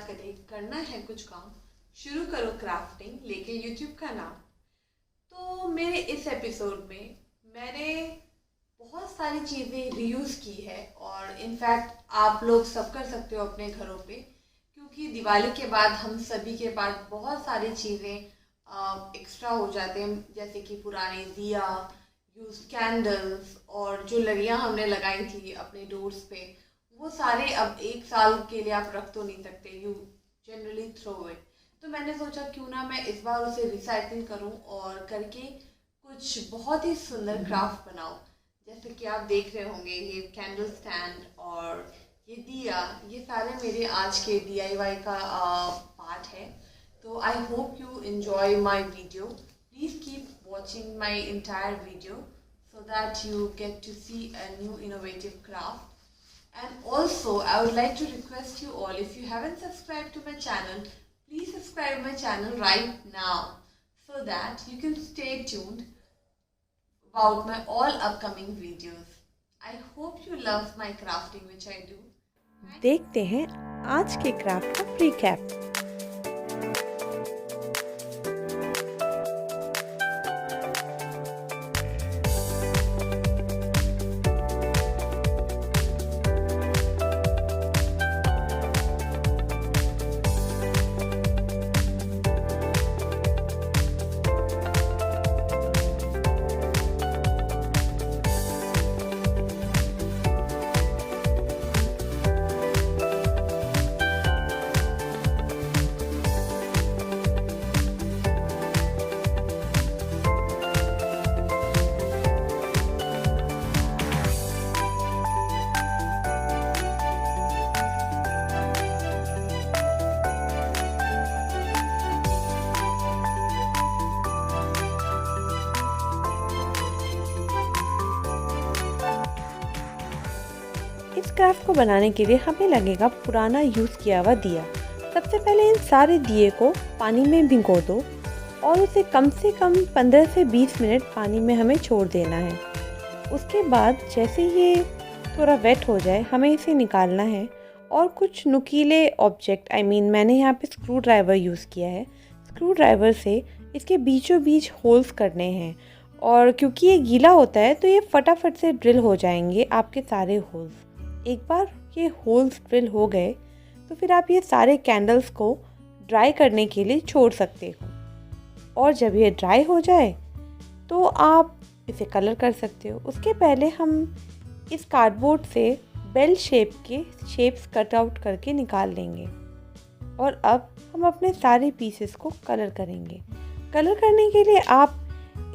करे, करना है कुछ काम, शुरू करो क्राफ्टिंग लेके यूट्यूब का नाम। तो मेरे इस एपिसोड में मैंने बहुत सारी चीज़ें रीयूज़ की है और इनफैक्ट आप लोग सब कर सकते हो अपने घरों पे, क्योंकि दिवाली के बाद हम सभी के पास बहुत सारी चीज़ें एक्स्ट्रा हो जाते हैं, जैसे कि पुराने दिया, यूज कैंडल्स और जो लड़ियाँ हमने लगाई थी अपने डोर्स पे, वो सारे अब एक साल के लिए आप रख तो नहीं सकते, यू जनरली थ्रो इट। तो मैंने सोचा क्यों ना मैं इस बार उसे रिसाइकिल करूं और करके कुछ बहुत ही सुंदर क्राफ्ट बनाऊं। जैसे कि आप देख रहे होंगे ये कैंडल स्टैंड और ये दिया, ये सारे मेरे आज के DIY का पार्ट है। तो I hope you enjoy my video. Please keep watching my entire video so that you get to see a new innovative craft. And also, I would like to request you all, if you haven't subscribed to my channel, please subscribe my channel right now so that you can stay tuned about my all upcoming videos. I hope you love my crafting which I do. देखते हैं आज के craft का recap. इस craft को बनाने के लिए हमें लगेगा पुराना यूज़ किया हुआ दिया। सबसे पहले इन सारे दिए को पानी में भिगो दो और उसे कम से कम 15 से 20 मिनट पानी में हमें छोड़ देना है। उसके बाद जैसे ये थोड़ा वेट हो जाए हमें इसे निकालना है और कुछ नुकीले ऑब्जेक्ट मैंने यहाँ पे स्क्रू ड्राइवर यूज़ किया है। स्क्रू ड्राइवर से इसके बीचों बीच होल्स करने हैं और क्योंकि ये गीला होता है तो ये फटाफट से ड्रिल हो जाएंगे आपके सारे होल्स। एक बार ये होल्स ड्रिल हो गए तो फिर आप ये सारे कैंडल्स को ड्राई करने के लिए छोड़ सकते हो और जब ये ड्राई हो जाए तो आप इसे कलर कर सकते हो। उसके पहले हम इस कार्डबोर्ड से बेल शेप के शेप्स कट आउट करके निकाल लेंगे और अब हम अपने सारे पीसेस को कलर करेंगे। कलर करने के लिए आप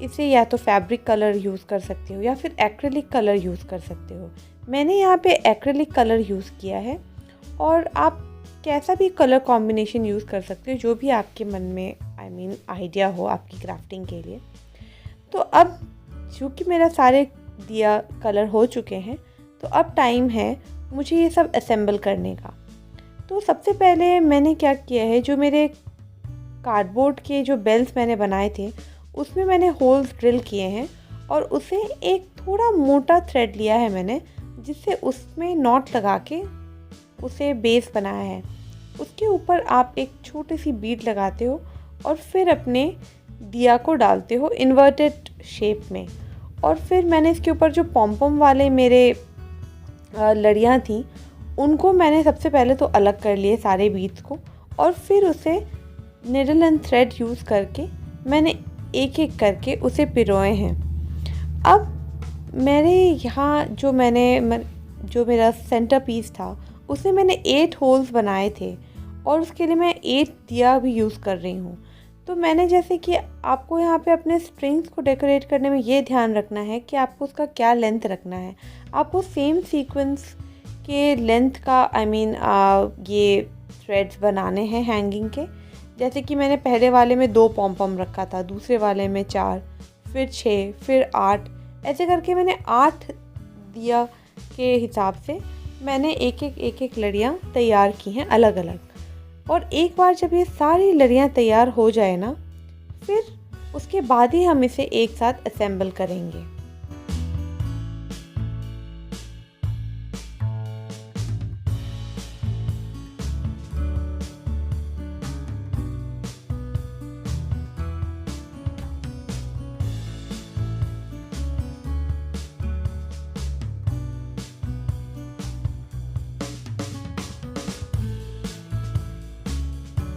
इसे या तो फैब्रिक कलर यूज़ कर सकते हो या फिर एक्रेलिक कलर यूज़ कर सकते हो। मैंने यहाँ पे एक्रेलिक कलर यूज़ किया है और आप कैसा भी कलर कॉम्बिनेशन यूज़ कर सकते हो जो भी आपके मन में आइडिया हो आपकी क्राफ्टिंग के लिए। तो अब चूँकि मेरा सारे दिया कलर हो चुके हैं तो अब टाइम है मुझे ये सब असेंबल करने का। तो सबसे पहले मैंने क्या किया है, जो मेरे कार्डबोर्ड के जो बेल्स मैंने बनाए थे उसमें मैंने होल्स ड्रिल किए हैं और उसे एक थोड़ा मोटा थ्रेड लिया है मैंने, जिससे उसमें नॉट लगा के उसे बेस बनाया है। उसके ऊपर आप एक छोटी सी बीड लगाते हो और फिर अपने दिया को डालते हो इन्वर्टेड शेप में। और फिर मैंने इसके ऊपर जो पॉम वाले मेरे लड़ियाँ थी उनको मैंने सबसे पहले तो अलग कर लिए सारे बीड्स को और फिर उसे निडल एंड थ्रेड यूज़ करके मैंने एक एक करके उसे पिरोए हैं। अब मेरे यहाँ जो मेरा सेंटर पीस था उसमें मैंने 8 होल्स बनाए थे और उसके लिए मैं 8 दिया भी यूज़ कर रही हूँ। तो मैंने जैसे कि आपको यहाँ पे अपने स्ट्रिंग्स को डेकोरेट करने में ये ध्यान रखना है कि आपको उसका क्या लेंथ रखना है। आपको सेम सीक्वेंस के लेंथ का ये थ्रेड्स बनाने हैं हैंगिंग के। जैसे कि मैंने पहले वाले में 2 पॉम रखा था, दूसरे वाले में 4, फिर 6, फिर 8, ऐसे करके मैंने 8 दिया के हिसाब से मैंने एक एक लड़ियाँ तैयार की हैं अलग अलग। और एक बार जब ये सारी लड़ियाँ तैयार हो जाए ना, फिर उसके बाद ही हम इसे एक साथ असेंबल करेंगे।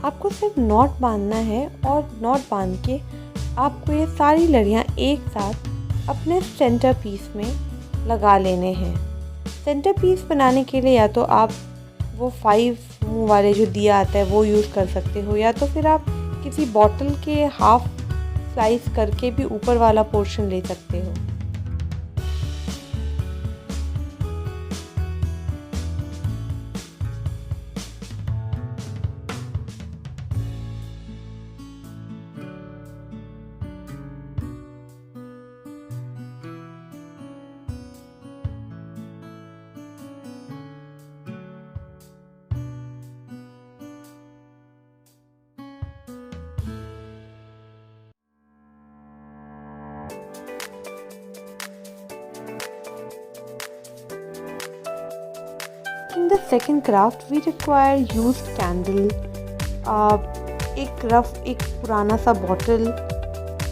आपको सिर्फ नॉट बांधना है और नॉट बांध के आपको ये सारी लड़ियाँ एक साथ अपने सेंटर पीस में लगा लेने हैं। सेंटर पीस बनाने के लिए या तो आप वो 5 मुंह वाले जो दिया आता है वो यूज़ कर सकते हो, या तो फिर आप किसी बॉटल के हाफ स्लाइस करके भी ऊपर वाला पोर्शन ले सकते हो। In the second craft we require used candle, एक पुराना सा बॉटल,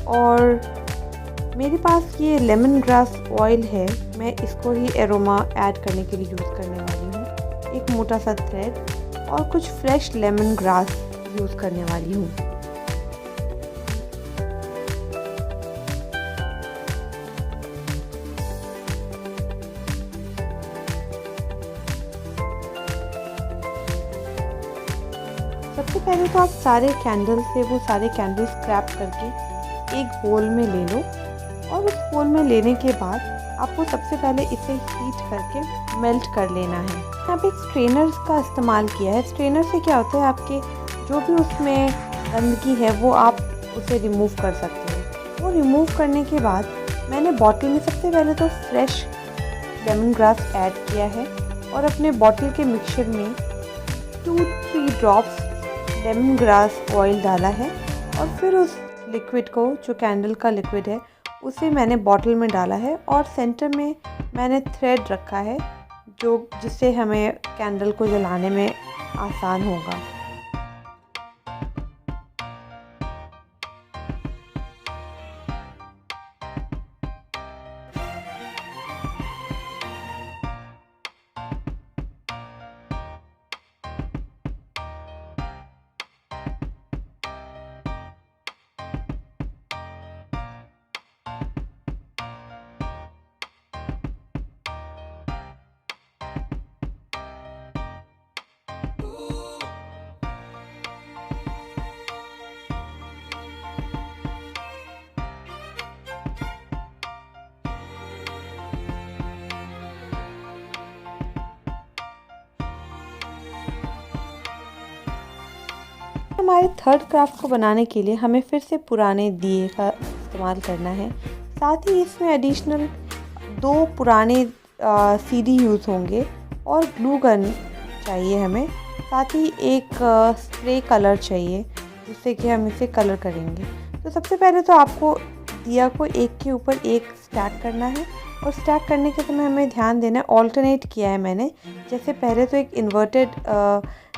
और मेरे पास ये लेमन ग्रास ऑयल है, मैं इसको ही एरोमा ऐड करने के लिए यूज़ करने वाली हूँ। एक मोटा सा थ्रेड और कुछ फ्रेश लेमन ग्रास यूज़ करने वाली हूँ। सबसे पहले तो आप सारे कैंडल से वो सारे कैंडल स्क्रैप करके एक बोल में ले लो, और उस बोल में लेने के बाद आपको सबसे पहले इसे हीट करके मेल्ट कर लेना है। यहाँ पे एक स्ट्रेनर का इस्तेमाल किया है। स्ट्रेनर से क्या होता है, आपके जो भी उसमें गंदगी है वो आप उसे रिमूव कर सकते हो। वो रिमूव करने के बाद मैंने बॉटल में सबसे पहले तो फ्रेश लेमन ग्रास ऐड किया है, और अपने बॉटल के मिक्सचर में 2-3 ड्रॉप्स लेमन ग्रास ऑयल डाला है, और फिर उस लिक्विड को, जो कैंडल का लिक्विड है, उसे मैंने बॉटल में डाला है, और सेंटर में मैंने थ्रेड रखा है जिससे हमें कैंडल को जलाने में आसान होगा। हमारे थर्ड क्राफ्ट को बनाने के लिए हमें फिर से पुराने दिए का इस्तेमाल करना है। साथ ही इसमें एडिशनल 2 पुराने सीडी यूज़ होंगे, और ग्लू गन चाहिए हमें। साथ ही एक स्प्रे कलर चाहिए जिससे कि हम इसे कलर करेंगे। तो सबसे पहले तो आपको दिया को एक के ऊपर एक स्टैक करना है, और स्टैक करने के समय हमें ध्यान देना है, ऑल्टरनेट किया है मैंने। जैसे पहले तो एक इन्वर्टेड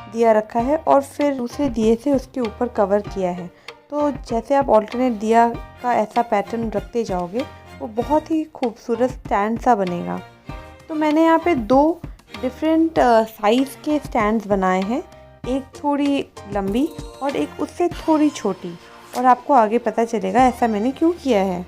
दिया रखा है, और फिर दूसरे दिए से उसके ऊपर कवर किया है। तो जैसे आप ऑल्टरनेट दिया का ऐसा पैटर्न रखते जाओगे, वो बहुत ही खूबसूरत स्टैंड सा बनेगा। तो मैंने यहाँ पे 2 डिफरेंट साइज़ के स्टैंड्स बनाए हैं, एक थोड़ी लंबी और एक उससे थोड़ी छोटी, और आपको आगे पता चलेगा ऐसा मैंने क्यों किया है।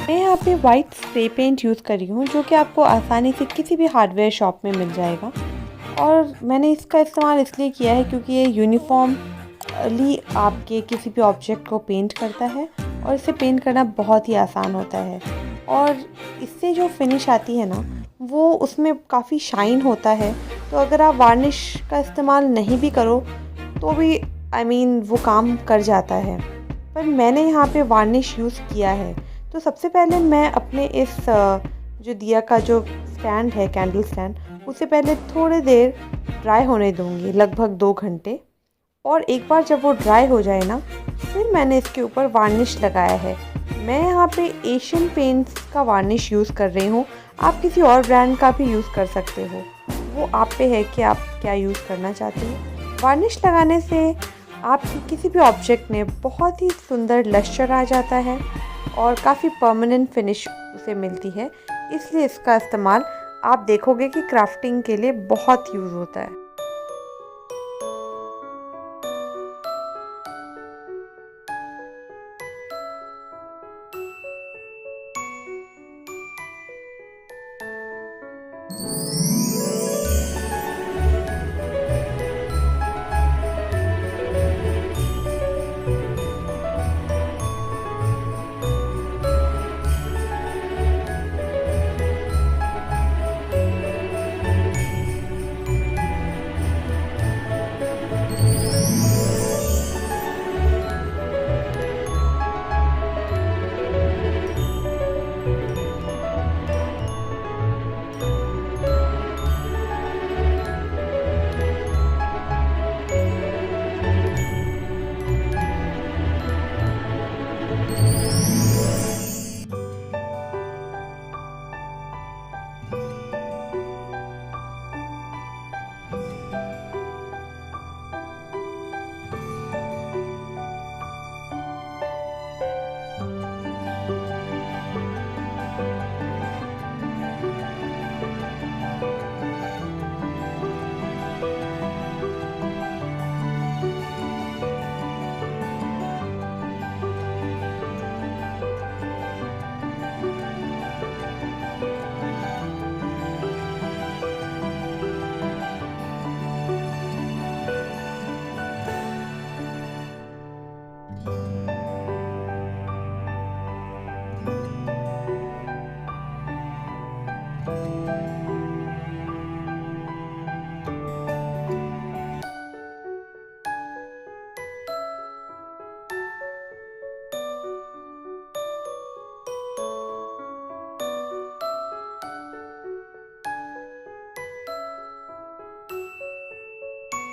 मैं यहाँ पे वाइट स्प्रे पेंट यूज़ कर रही हूँ, जो कि आपको आसानी से किसी भी हार्डवेयर शॉप में मिल जाएगा। और मैंने इसका इस्तेमाल इसलिए किया है क्योंकि ये यूनिफॉर्मली आपके किसी भी ऑब्जेक्ट को पेंट करता है, और इसे पेंट करना बहुत ही आसान होता है। और इससे जो फिनिश आती है ना, वो उसमें काफ़ी शाइन होता है। तो अगर आप वार्निश का इस्तेमाल नहीं भी करो तो भी वो काम कर जाता है। पर मैंने यहाँ पे वार्निश यूज़ किया है। तो सबसे पहले मैं अपने इस जो दिया का जो स्टैंड है, कैंडल स्टैंड, उसे पहले थोड़ी देर ड्राई होने दूँगी, लगभग 2 घंटे। और एक बार जब वो ड्राई हो जाए ना, फिर मैंने इसके ऊपर वार्निश लगाया है। मैं यहाँ पे एशियन पेंट्स का वार्निश यूज़ कर रही हूँ। आप किसी और ब्रांड का भी यूज़ कर सकते हो, वो आप पे है कि आप क्या यूज़ करना चाहते हो। वार्निश लगाने से आपकी किसी भी ऑब्जेक्ट में बहुत ही सुंदर लस्टर आ जाता है और काफ़ी परमानेंट फिनिश उसे मिलती है। इसलिए इसका इस्तेमाल आप देखोगे कि क्राफ्टिंग के लिए बहुत यूज़ होता है।